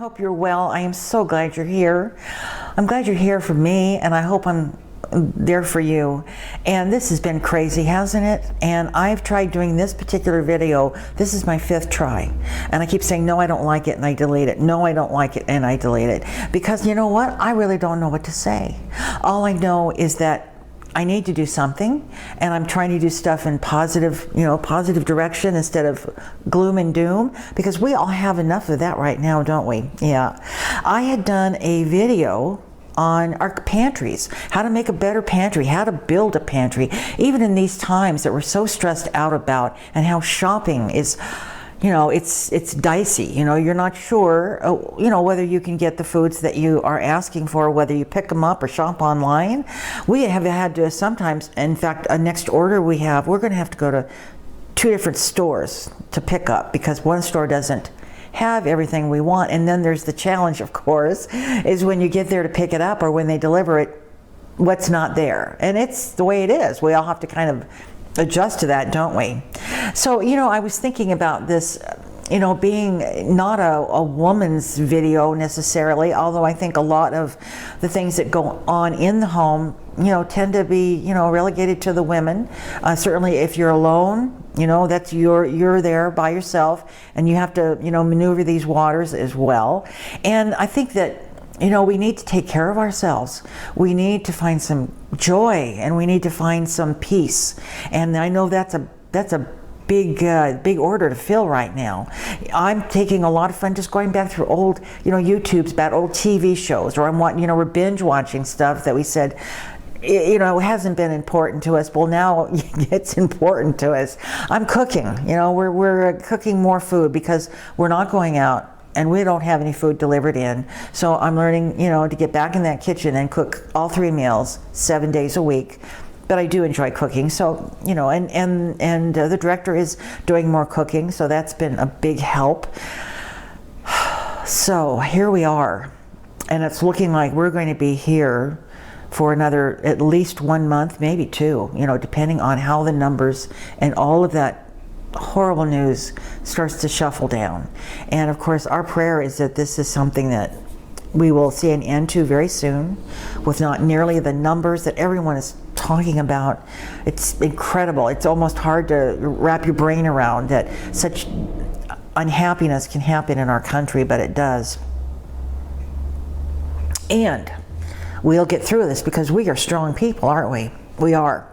hope you're well. I am so glad you're here. I'm glad you're here for me, and I hope I'm there for you. And this has been crazy, hasn't it? And I've tried doing this particular video. This is my 5th try. And I keep saying, no, I don't like it, and I delete it. No, I don't like it, and I delete it. Because you know what? I really don't know what to say. All I know is that I need to do something, and I'm trying to do stuff in positive, positive direction instead of gloom and doom, because we all have enough of that right now, don't we? Yeah. I had done a video on our pantries, how to make a better pantry, how to build a pantry, even in these times that we're so stressed out about, and how shopping is, it's dicey. You're not sure, whether you can get the foods that you are asking for, whether you pick them up or shop online. We have had to sometimes, in fact, a next order we're going to have to go to 2 different stores to pick up, because one store doesn't have everything we want. And then there's the challenge, of course, is when you get there to pick it up, or when they deliver it, what's not there. And it's the way it is. We all have to kind of adjust to that, don't we? So, I was thinking about this, being not a woman's video necessarily, although I think a lot of the things that go on in the home, tend to be, relegated to the women. Certainly if you're alone, that's you're there by yourself, and you have to, maneuver these waters as well. And I think that, we need to take care of ourselves. We need to find some joy, and we need to find some peace. And I know that's a big order to fill right now. I'm taking a lot of fun just going back through old, YouTubes about old TV shows, or we're binge watching stuff that we said, it hasn't been important to us. Well, now it's important to us. I'm cooking, we're cooking more food because we're not going out and we don't have any food delivered in. So I'm learning, to get back in that kitchen and cook all 3 meals 7 days a week. But I do enjoy cooking, so and the director is doing more cooking, so that's been a big help. So here we are, and it's looking like we're going to be here for another at least 1 month, maybe 2, depending on how the numbers and all of that horrible news starts to shuffle down. And of course, our prayer is that this is something that we will see an end to very soon, with not nearly the numbers that everyone is talking about. It's incredible. It's almost hard to wrap your brain around that such unhappiness can happen in our country, but it does. And we'll get through this because we are strong people, aren't we? We are.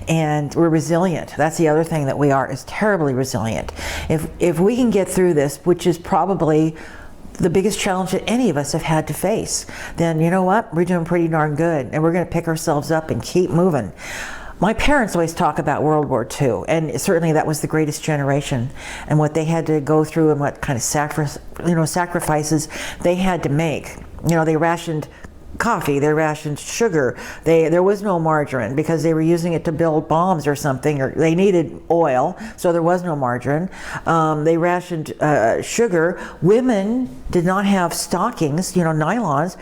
And we're resilient. That's the other thing that we are, is terribly resilient. If we can get through this, which is probably the biggest challenge that any of us have had to face, then you know what? We're doing pretty darn good, and we're going to pick ourselves up and keep moving. My parents always talk about World War II, and certainly that was the greatest generation, and what they had to go through, and what kind of sacrifices they had to make. They rationed coffee, they rationed sugar, there was no margarine because they were using it to build bombs or something, or they needed oil, so there was no margarine. They rationed sugar. Women did not have stockings, nylons,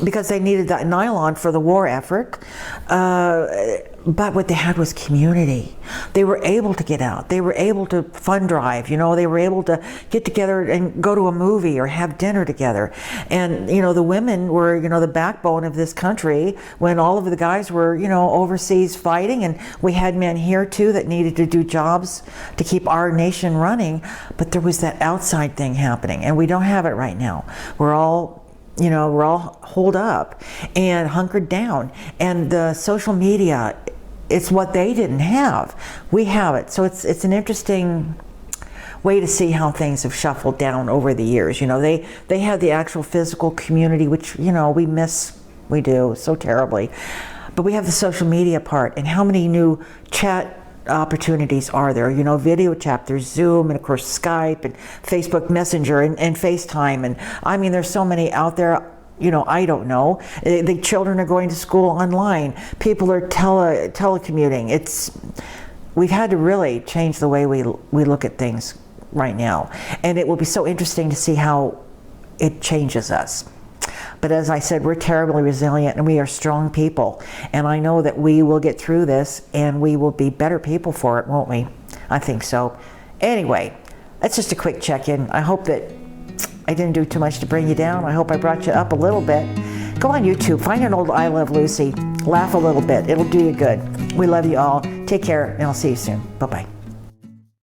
because they needed that nylon for the war effort. But what they had was community. They were able to get out. They were able to fund drive. They were able to get together and go to a movie or have dinner together. And, the women were, the backbone of this country when all of the guys were, overseas fighting. And we had men here too that needed to do jobs to keep our nation running. But there was that outside thing happening, and we don't have it right now. We're all holed up and hunkered down. And the social media, it's what they didn't have. We have it. So it's an interesting way to see how things have shuffled down over the years. They have the actual physical community, which, we do so terribly. But we have the social media part, and how many new chat opportunities are there? Video chat, there's Zoom, and of course Skype, and Facebook Messenger, and FaceTime, and there's so many out there. I don't know. The children are going to school online. People are telecommuting. We've had to really change the way we look at things right now, and it will be so interesting to see how it changes us. But as I said, we're terribly resilient, and we are strong people. And I know that we will get through this, and we will be better people for it, won't we? I think so. Anyway, that's just a quick check-in. I hope that I didn't do too much to bring you down. I hope I brought you up a little bit. Go on YouTube, find an old I Love Lucy. Laugh a little bit. It'll do you good. We love you all. Take care, and I'll see you soon. Bye-bye.